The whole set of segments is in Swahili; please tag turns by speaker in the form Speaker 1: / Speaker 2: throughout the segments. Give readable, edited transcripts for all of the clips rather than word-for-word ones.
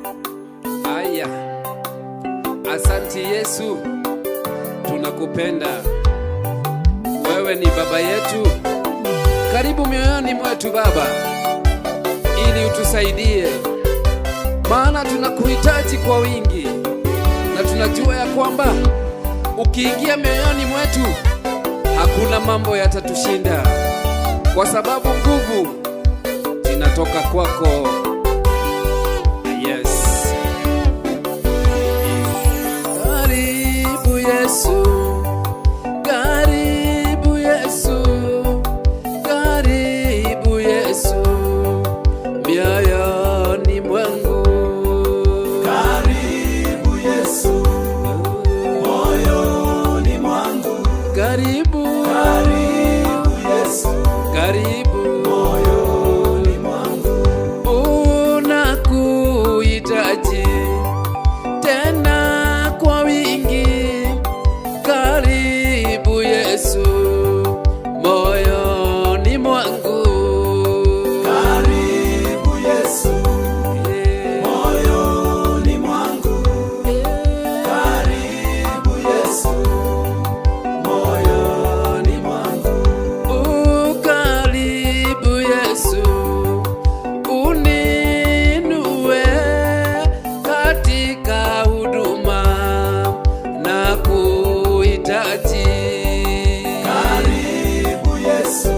Speaker 1: Aya, asanti Yesu, tunakupenda. Wewe ni baba yetu, karibu mioyoni mwetu Baba, ili utusaidie, maana tunakuhitaji kwa wingi, na tunajua ya kwamba ukiingia mioyoni mwetu hakuna mambo yatatushinda, kwa sababu nguvu zinatoka kwako. Yes. Karibu Yesu, karibu Yesu, karibu Yesu mioyoni mwangu.
Speaker 2: Karibu Yesu moyoni mwangu.
Speaker 1: Karibu,
Speaker 2: karibu Yesu,
Speaker 1: karibu
Speaker 2: moyoni mwangu.
Speaker 1: Unakuhitaji tena kwa wingi. Karibu Yesu moyoni mwangu.
Speaker 2: Karibu Yesu moyoni mwangu. Karibu Yesu moyoni mwangu.
Speaker 1: Karibu Yesu, uninue katika huduma na kuhitaji.
Speaker 2: Karibu Yesu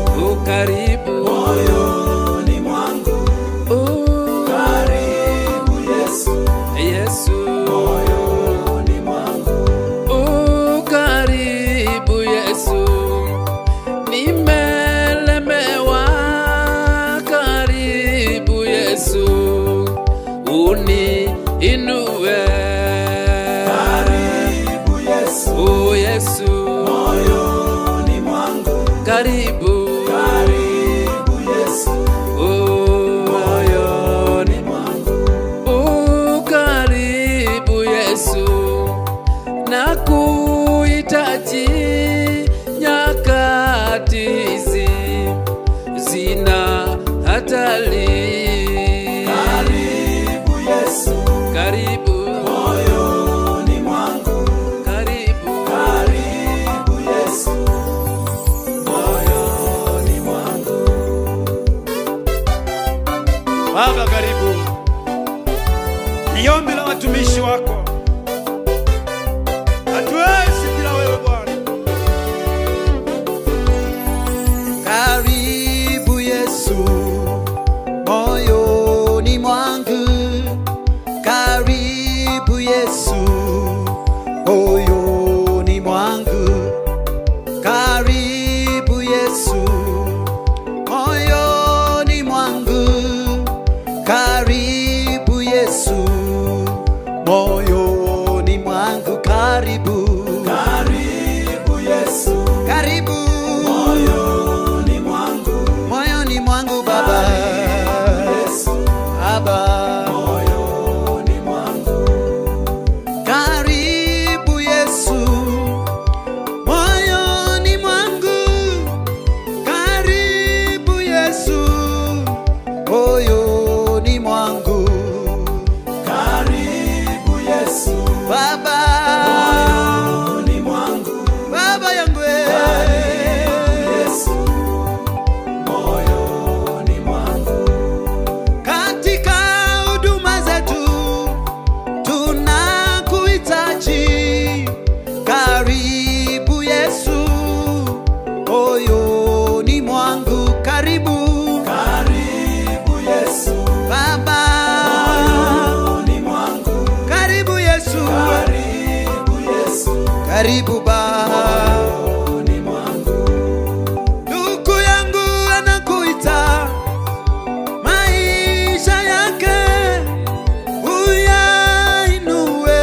Speaker 1: Karibu
Speaker 2: moyoni mwangu. Karibu Yesu,
Speaker 1: Yesu
Speaker 2: moyoni mwangu.
Speaker 1: Karibu Yesu, nimelemewa. Karibu Yesu, uniinue.
Speaker 2: Karibu Yesu
Speaker 1: Yesu
Speaker 2: moyoni mwangu.
Speaker 1: karibu.
Speaker 2: Karibu Yesu
Speaker 1: Moyoni
Speaker 2: mwangu.
Speaker 1: karibu Yesu, nakuhitaji. Nyakati hizi zina hatari.
Speaker 2: Karibu Yesu
Speaker 1: Karibu,
Speaker 2: moyoni mwangu.
Speaker 1: karibu,
Speaker 2: Karibu Yesu moyoni mwangu.
Speaker 3: Baba, karibu. Ni ombi la watumishi wako, hatuwezi bila wewe Bwana.
Speaker 4: Karibu Yesu moyoni mwangu. Karibu Yesu moyoni mwangu. Karibu Yesu moyoni mwangu. Karibu Yesu moyoni mwangu. Karibu,
Speaker 2: Karibu Yesu
Speaker 4: karibu
Speaker 2: moyoni mwangu.
Speaker 4: moyoni mwangu Baba,
Speaker 2: Yesu
Speaker 4: Baba.
Speaker 2: moyoni mwangu.
Speaker 4: Karibu Yesu moyoni mwangu. Karibu Yesu moyoni mwangu.
Speaker 2: Karibu Yesu
Speaker 4: Baba,
Speaker 2: moyoni mwangu.
Speaker 4: Baba yangu
Speaker 2: Yesu moyoni mwangu.
Speaker 4: katika huduma zetu tunakuhitaji. Karibu Yesu moyoni mwangu. Karibu
Speaker 2: Karibu Yesu
Speaker 4: Baba,
Speaker 2: moyoni mwangu.
Speaker 4: karibu Yesu,
Speaker 2: Karibu Yesu
Speaker 4: karibu Baba.
Speaker 2: moyoni mwangu.
Speaker 4: Ndugu yangu anakuita, maisha yake uyainue.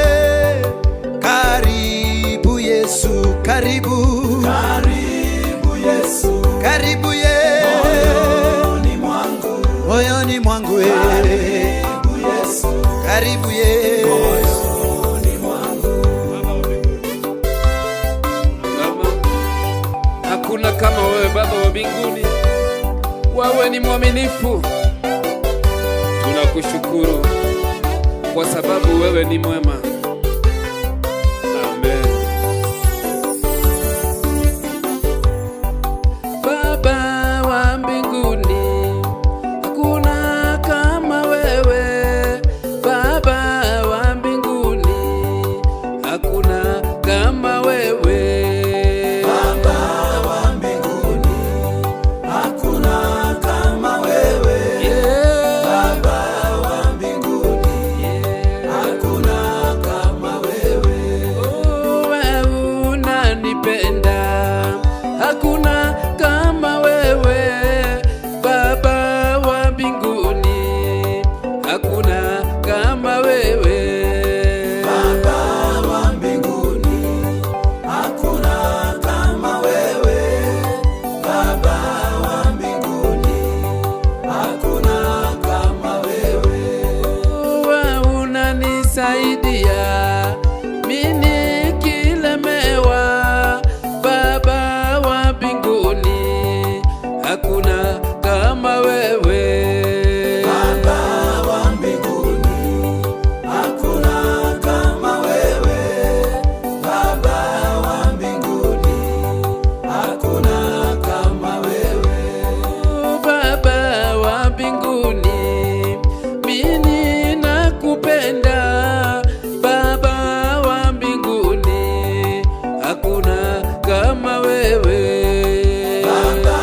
Speaker 4: Karibu Yesu, karibu,
Speaker 2: Karibu Yesu
Speaker 4: karibu
Speaker 2: moyoni mwangu.
Speaker 4: moyoni mwangu.
Speaker 2: Karibu Yesu
Speaker 4: Karibu
Speaker 2: moyoni mwangu.
Speaker 1: Baba, hakuna kama wewe Baba wa mbinguni. Wewe ni mwaminifu, tunakushukuru. kwa sababu wewe ni mwema. Amen. Baba wa mbinguni, hakuna kama wewe. Baba wa mbinguni, hakuna kama wewe. Hakuna kama wewe Baba wa mbinguni, hakuna kama wewe
Speaker 2: Baba wa mbinguni, hakuna kama wewe. Baba wa mbinguni, hakuna kama wewe.
Speaker 1: wewe unanisaidia mimi nikilemewa. Baba wa mbinguni, hakuna kama wewe.
Speaker 2: Baba wa mbinguni, hakuna kama wewe. Baba wa mbinguni, hakuna kama wewe.
Speaker 1: Baba wa mbinguni, mimi nakupenda. Baba wa mbinguni, hakuna kama wewe.
Speaker 2: Baba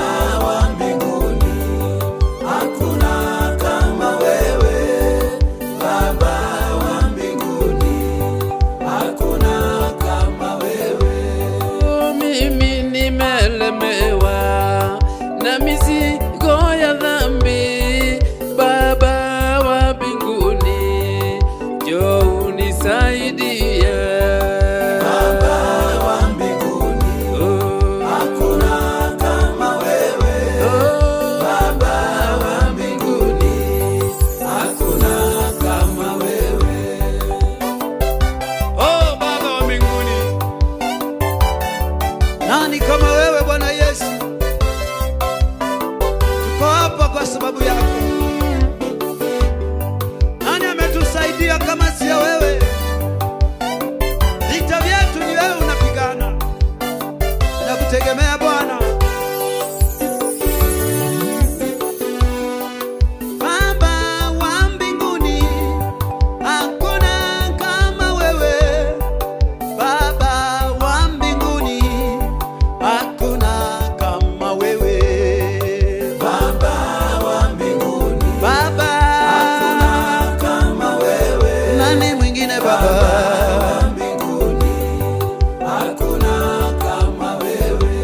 Speaker 2: wa mbinguni, hakuna kama wewe. Baba wa mbinguni, hakuna kama wewe.
Speaker 1: Mimi nimelemewa na mizigo ya dhambi. Baba wa mbinguni, njoo unisaidie.
Speaker 2: Baba wa mbinguni, hakuna kama wewe. Baba wa mbinguni, hakuna kama wewe.
Speaker 3: Oh, Baba wa mbinguni, nani kama wewe Bwana Yesu? Tuko hapa kwa sababu yako. Nani ametusaidia kama sio wewe? Vita vyetu ni wewe unapigana. Nakutegemea Bwana.
Speaker 4: Baba wa mbinguni, hakuna kama wewe. Baba wa mbinguni, hakuna kama wewe.
Speaker 2: Baba wa mbinguni,
Speaker 4: Baba,
Speaker 2: hakuna kama wewe.
Speaker 4: nani mwingine Baba?
Speaker 2: Baba wa mbinguni, hakuna kama wewe.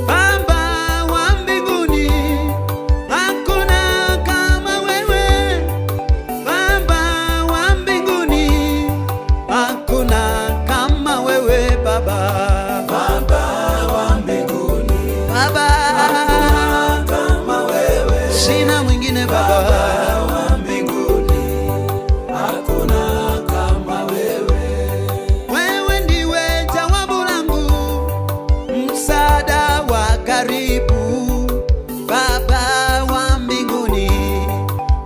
Speaker 4: Baba wa mbinguni, hakuna kama wewe. Baba wa mbinguni, hakuna kama wewe Baba.
Speaker 2: Baba wa mbinguni,
Speaker 4: Baba,
Speaker 2: kama wewe.
Speaker 4: sina mwingine Baba.
Speaker 2: Baba wa mbinguni, hakuna kama wewe.
Speaker 4: Wewe ndiwe jawabu langu, msaada wa karibu. Baba wa mbinguni,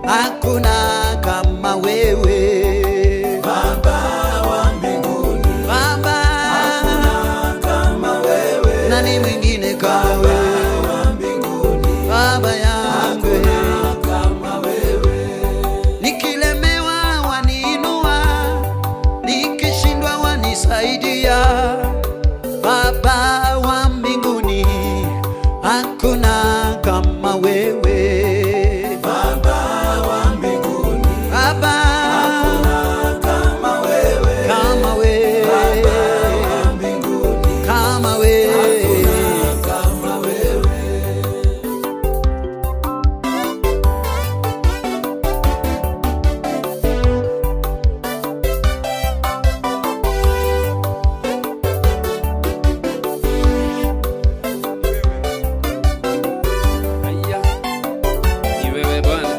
Speaker 4: hakuna kama wewe.
Speaker 2: Baba wa mbinguni,
Speaker 4: Baba,
Speaker 2: kama wewe.
Speaker 4: nani mwingine kama wewe?
Speaker 2: Baba wa mbinguni,
Speaker 4: Baba yangu,
Speaker 2: kama wewe.
Speaker 4: nikilemewa waniinua, nikishindwa wanisaidia. Baba wa mbinguni, hakuna kama wewe.
Speaker 2: Baba wa mbinguni,
Speaker 4: Baba,
Speaker 2: kama wewe.
Speaker 4: kama wewe,
Speaker 2: Baba wa mbinguni,
Speaker 4: kama wewe.
Speaker 2: kama wewe.
Speaker 1: Aya, ni wewe Bwana,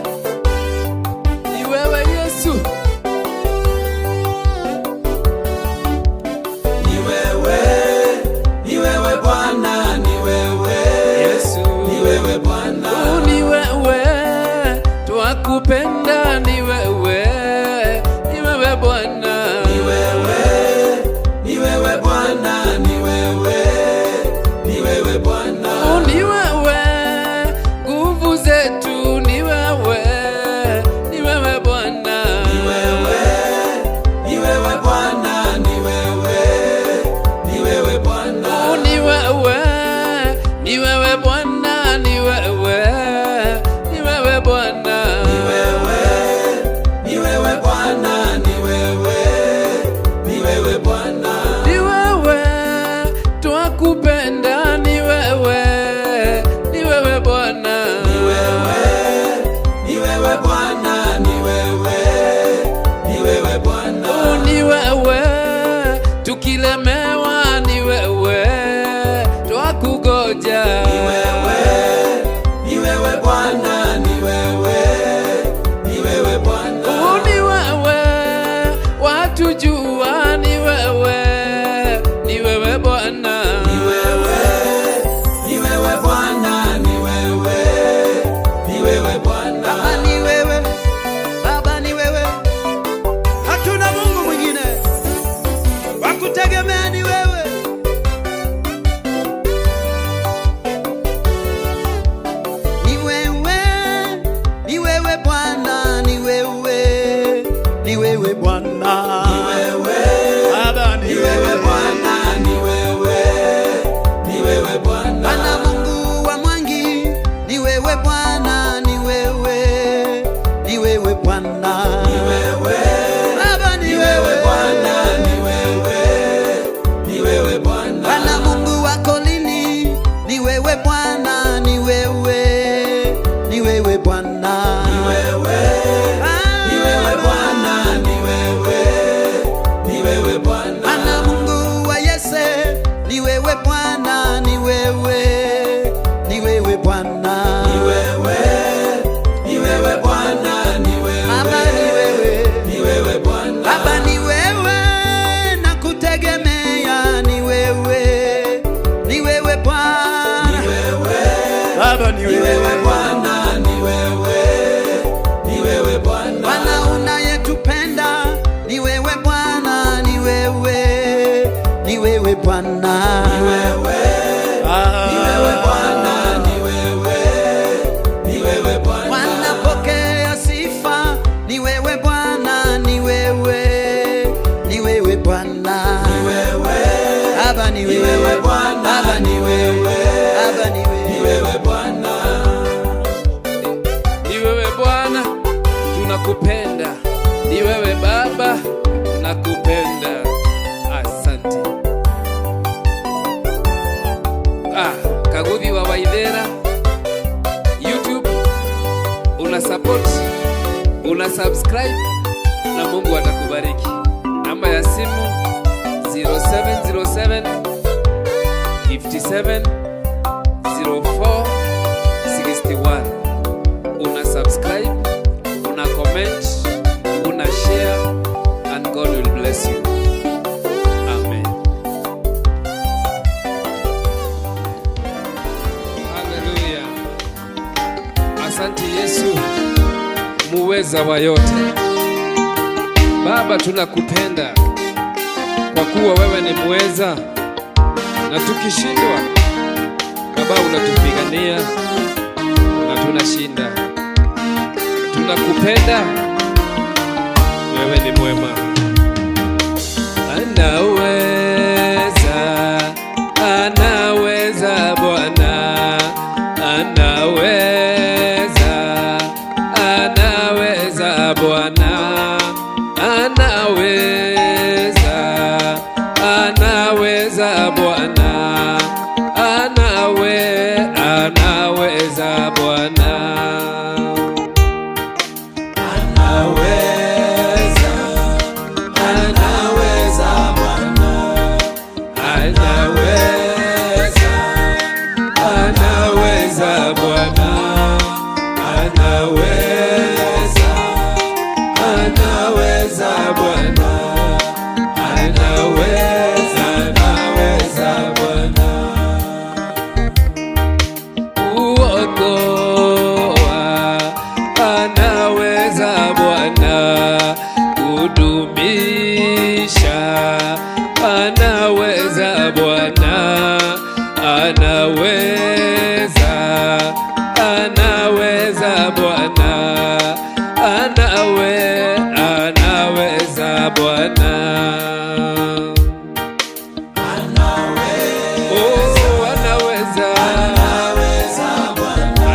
Speaker 1: ni wewe Yesu.
Speaker 2: Ni wewe, ni wewe Bwana, ni wewe.
Speaker 1: Yesu,
Speaker 2: Ni wewe Bwana,
Speaker 1: ni wewe, twakupenda. Ni wewe wewe Bwana,
Speaker 2: ni wewe, ni wewe Bwana, ni wewe, ni wewe Bwana,
Speaker 1: ni wewe nguvu zetu, ni wewe, ni wewe Bwana,
Speaker 2: ni wewe, ni wewe Bwana, ni wewe, ni wewe Bwana,
Speaker 1: ni wewe, ni wewe Bwana, ni wewe, ni wewe Bwana,
Speaker 2: ni wewe, ni wewe Bwana, ni wewe, ni wewe Bwana,
Speaker 1: ni wewe twakupenda, ni wewe, ni wewe Bwana,
Speaker 2: ni wewe, ni wewe Bwana, ni wewe, ni wewe Bwana,
Speaker 1: ni wewe tukilemewa, ni wewe twakugoja,
Speaker 2: ni wewe, ni wewe Bwana, ni wewe, ni wewe Bwana,
Speaker 1: ni wewe watujua, ni wewe, ni wewe Bwana,
Speaker 2: ni wewe, ni wewe Bwana, ni wewe, ni wewe Bwana,
Speaker 3: Baba ni wewe, Baba ni wewe, hatuna Mungu mwingine wa kutegemea, ni wewe. Ni wewe, ni wewe Bwana, ni wewe, ni wewe Bwana,
Speaker 2: ni wewe,
Speaker 3: Baba
Speaker 2: ni wewe Bwana, ni wewe, ni wewe Bwana,
Speaker 3: Bwana Mungu wa mwangi, ni wewe Bwana, ni wewe, ni wewe Bwana,
Speaker 2: ni wewe,
Speaker 3: Baba ni
Speaker 2: ni wewe
Speaker 3: wewe
Speaker 2: Bwana, ni wewe, ni wewe Bwana,
Speaker 3: Bwana Mungu wa kolini, ni wewe Bwana, ni wewe, ni wewe Bwana,
Speaker 2: ni wewe, ni wewe Bwana, ni wewe, ni wewe Bwana,
Speaker 3: Bwana Mungu wa Yese, ni wewe Bwana, ni wewe, ni wewe Bwana,
Speaker 2: ni wewe, ni wewe Bwana, ni wewe,
Speaker 3: Baba ni wewe,
Speaker 2: ni wewe Bwana,
Speaker 3: Baba ni wewe, nakutegemea, ni wewe, ni wewe Bwana,
Speaker 2: ni wewe,
Speaker 3: Baba ni
Speaker 2: ni wewe Bwana, ni wewe, ni wewe Bwana,
Speaker 3: Bwana unayetupenda, ni wewe Bwana, ni wewe, ni wewe Bwana,
Speaker 2: ni wewe, ni wewe Bwana, ni wewe, ni wewe Bwana,
Speaker 3: Bwana pokea sifa, ni wewe Bwana, ni wewe, ni wewe Bwana,
Speaker 2: ni wewe,
Speaker 3: Baba ni
Speaker 2: ni wewe Bwana,
Speaker 3: Baba
Speaker 2: ni wewe,
Speaker 3: Baba ni
Speaker 2: ni
Speaker 3: wewe,
Speaker 2: wewe Bwana,
Speaker 1: ni wewe Bwana tunakupenda, ni wewe Baba tunakupenda, asante. Kaguthi wa Waithera YouTube, una support, una subscribe na Mungu atakubariki. Namba ya simu 0707 57 04 61. Una subscribe, una comment, una share, and God will bless you. Amen. Hallelujah. Asante Yesu, muweza wa yote. Baba, tunakupenda kwa kuwa wewe ni muweza, na tukishindwa Baba unatupigania na tunashinda. Tunakupenda, wewe ni mwema. Anaweza, anaweza Bwana, anaweza, anaweza Bwana, anaweza, anaweza Bwana, anaweza Bwana,
Speaker 2: anaweza, anaweza Bwana,
Speaker 1: kudumisha. Anaweza Bwana, anaweza, anaweza Bwana, anaweza Bwana. Oh, anaweza,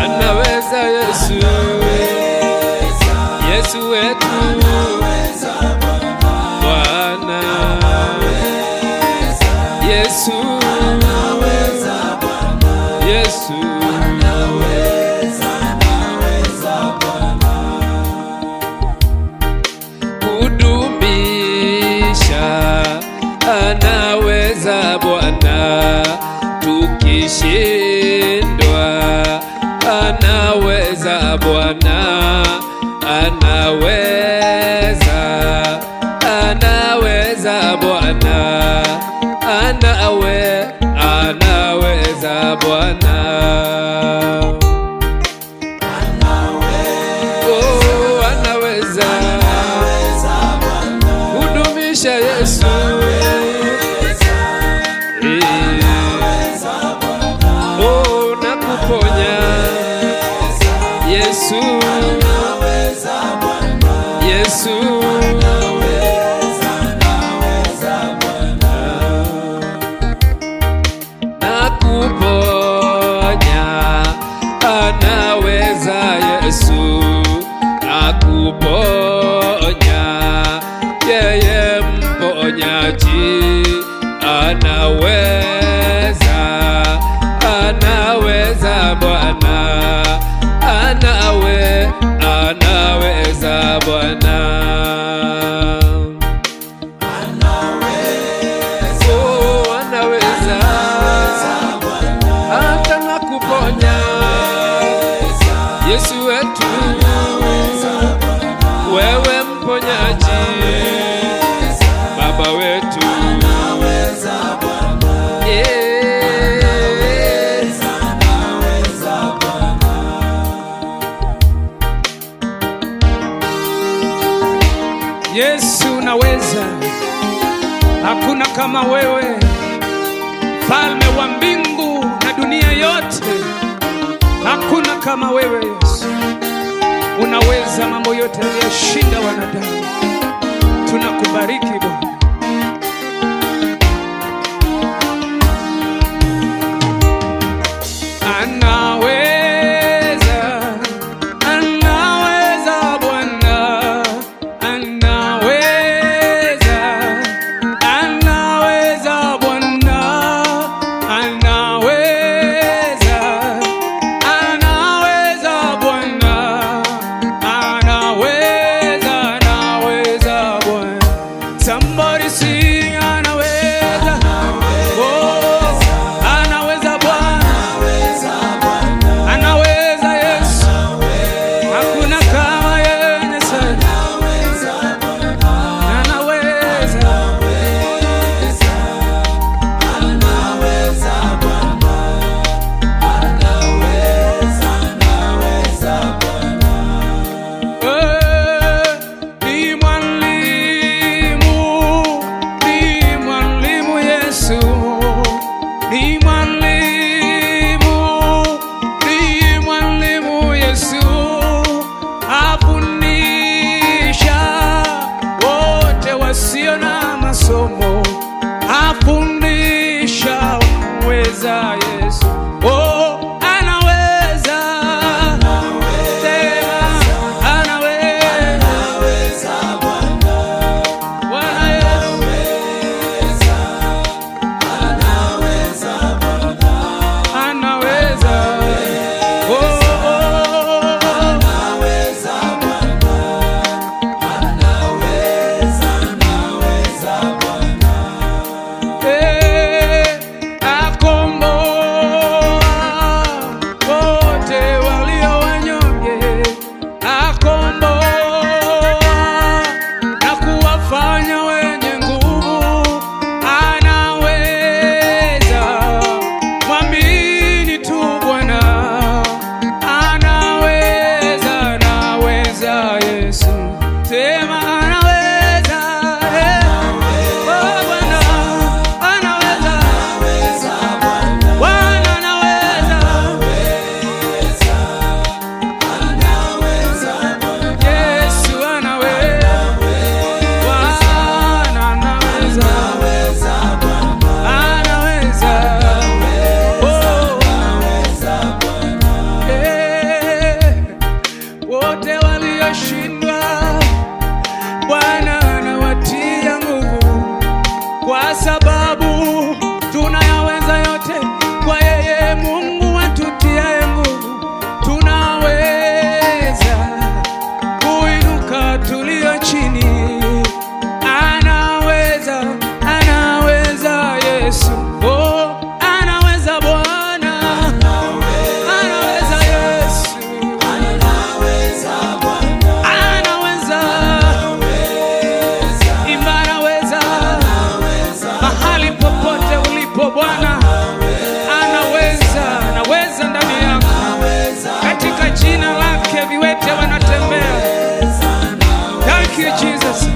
Speaker 1: anaweza Yesu, Yesu wetu Bwana, Yesu, Yesu, kudumisha. Anaweza Bwana, tukishindwa. Anaweza Bwana, anaweza, anaweza Bwana, anaweza Bwana. Oh, anaweza kudumisha Yesu. Oh, na kuponya Yesu, Yesu, na kuponya. Anaweza Yesu, na kuponya. Yeye mponyaji anaweza, anaweza Bwana, anaweza Bwana. Oh, anaweza hata na kuponya. Yesu wetu, wewe mponyaji, Baba wetu.
Speaker 3: Yesu unaweza, hakuna kama wewe, Mfalme wa mbingu na dunia yote. Hakuna kama wewe Yesu, unaweza mambo yote yaliyoshinda wanadamu. Tunakubariki Bwana. walioshindwa, Bwana anawatia nguvu, kwa sababu tunayaweza yote kwa yeye Mungu atutiaye nguvu. Tunaweza kuinuka tulio chini, anaweza Yesu. Oh, anaweza Bwana, anaweza Yesu, anaweza imba, anaweza mahali popote ulipo Bwana anaweza ndani yako, katika jina lake viwete wanatembea. Thank you Jesus.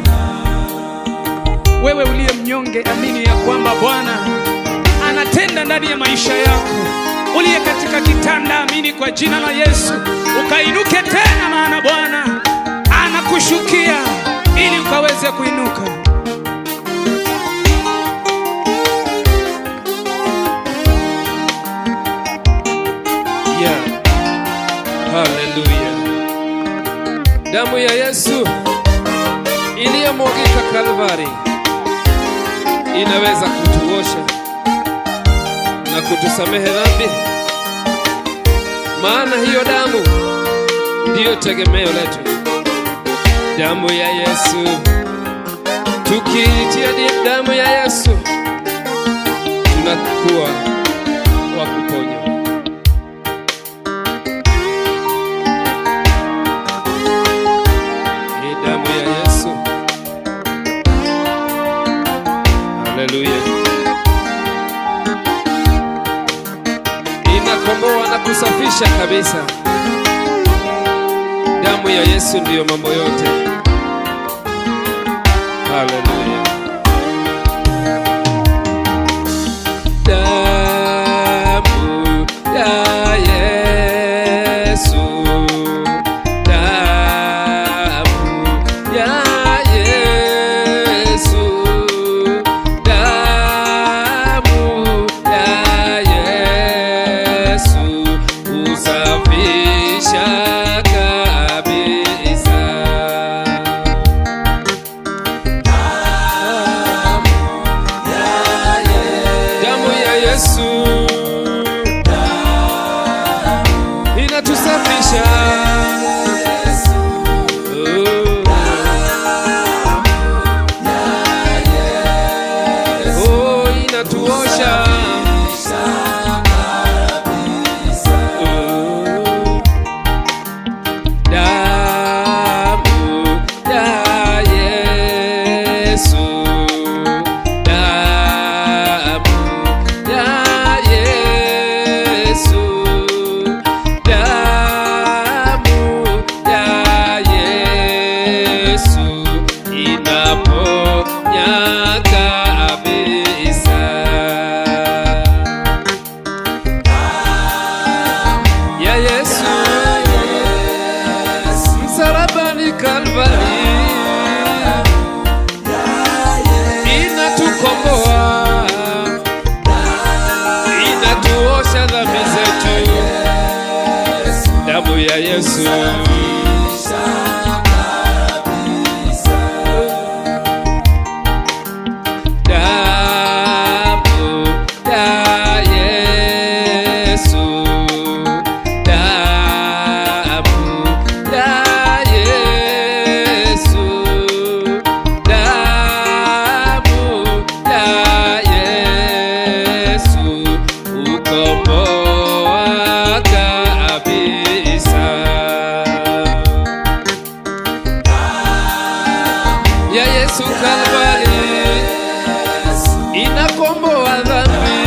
Speaker 3: Wewe uliye mnyonge, amini ya kwamba Bwana anatenda ndani ya maisha yako. Uliye katika kitanda, amini kwa jina la Yesu ukainuke tena, maana Bwana anakushukia ili ukaweze kuinuka.
Speaker 1: Yeah. Hallelujah. Damu ya Yesu iliyomwagika Kalvari inaweza kutuosha na kutusamehe dhambi, maana hiyo damu ndiyo tegemeo letu. Damu ya Yesu, tukiitia damu ya Yesu tunakuwa wa kuponywa. Hii damu ya Yesu, haleluya, inakomboa na kusafisha kabisa. Damu ya Yesu ndiyo mambo yote. Haleluya. Damu ya Yesu, damu ya Yesu, damu ya Yesu husafisha kabisa. Damu ya Yesu inatusafisha, oh, inatuosha, damu ya Yesu, damu ya Yesu, damu ya Yesu inaponya kabisa. Ya Yesu msalabani Kalvari inatukomboa, inatuosha dhambi zetu. Damu ya Yesu, damu ya Yesu, damu ya Yesu, damu ya Yesu ukomboa kabisa. Ya Yesu Kalvari inakomboa dhambi.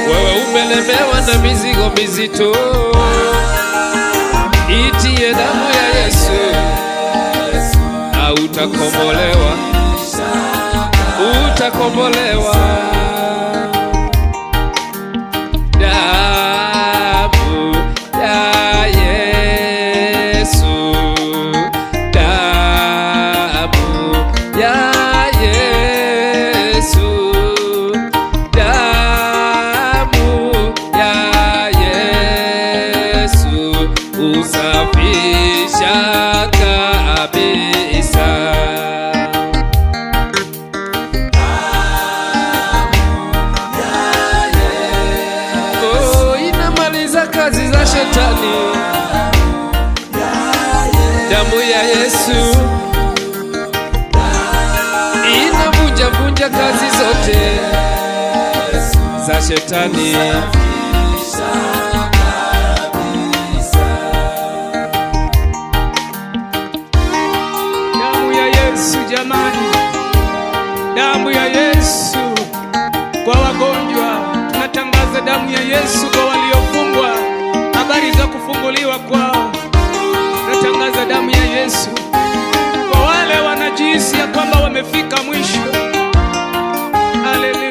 Speaker 1: Wewe umelemewa na mizigo mizito, itie damu ya Yesu na utakombolewa, utakombolewa. Damu ya Yesu, damu ya Yesu, damu ya Yesu husafisha kabisa. Oh, inamaliza kazi za shetani. Damu ya Yesu inavunja kazi zote za shetani.
Speaker 3: Damu ya Yesu jamani, damu ya Yesu kwa wagonjwa. Tunatangaza damu ya Yesu kwa waliofungwa, habari za kufunguliwa kwao. Tunatangaza damu ya Yesu kwa wale wanajihisi ya kwamba wamefika mwisho. Haleluya.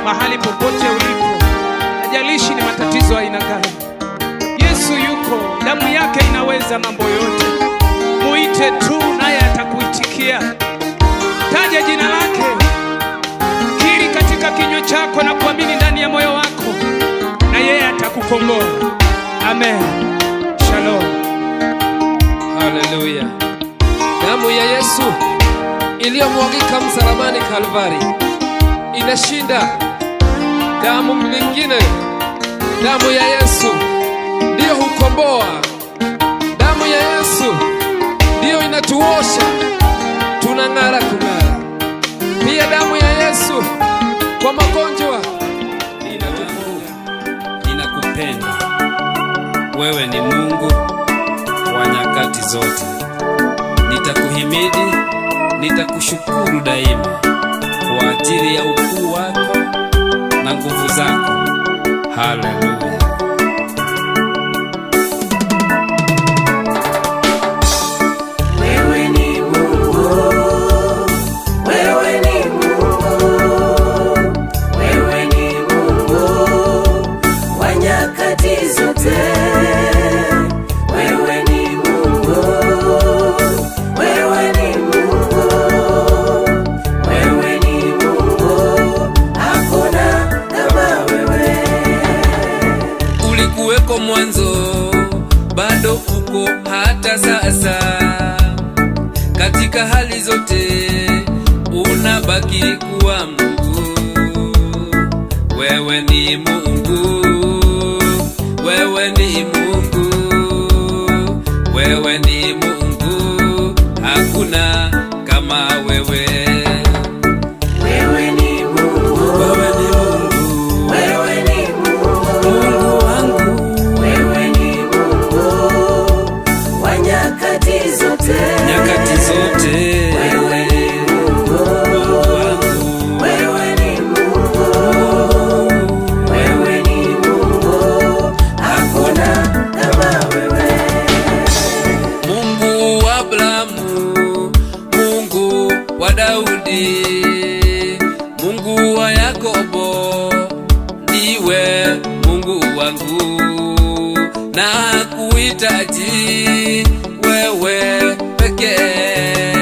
Speaker 3: mahali popote ulipo, hajalishi ni matatizo aina gani. Yesu yuko, damu yake inaweza mambo yote. Muite tu naye atakuitikia. Taja jina lake, kiri katika kinywa chako na kuamini ndani ya moyo wako, na yeye atakukomboa. Amen. Shalom.
Speaker 1: Haleluya. Damu ya Yesu iliyomwagika msalabani Kalvari inashinda damu nyingine. Damu ya Yesu ndiyo hukomboa. Damu ya Yesu ndiyo inatuosha, tunang'ara kung'ara. Pia damu ya Yesu kwa magonjwa
Speaker 5: ninakupenda. Wewe ni Mungu wa nyakati zote. Nitakuhimidi, nitakushukuru daima kwa ajili ya ukuu wako na nguvu zako. Haleluya.
Speaker 2: Wewe ni Mungu, wewe ni Mungu, wewe ni Mungu wa nyakati zote. Wewe ni Mungu, wewe ni Mungu, wewe ni Mungu, hakuna kama wewe.
Speaker 1: ulikuweko mwanzo, bado uko hata sasa. Katika hali zote unabaki kuwa Mungu. Wewe ni Mungu, wewe ni Mungu, wewe ni Mungu, hakuna kama wewe.
Speaker 2: Wewe ni Mungu,
Speaker 1: Wewe ni Mungu,
Speaker 2: wewe ni Mungu,
Speaker 1: Mungu wangu,
Speaker 2: wewe ni Mungu wa nyakati zote.
Speaker 1: nyakati zote.
Speaker 2: Wewe ni Mungu,
Speaker 1: Mungu wangu,
Speaker 2: wewe ni Mungu, wewe ni Mungu, hakuna kama wewe.
Speaker 1: Mungu wa Abrahamu, Mungu wa Daudi, Mungu wa Yakobo, ndiwe Mungu wangu, na kuhitaji wewe pekee.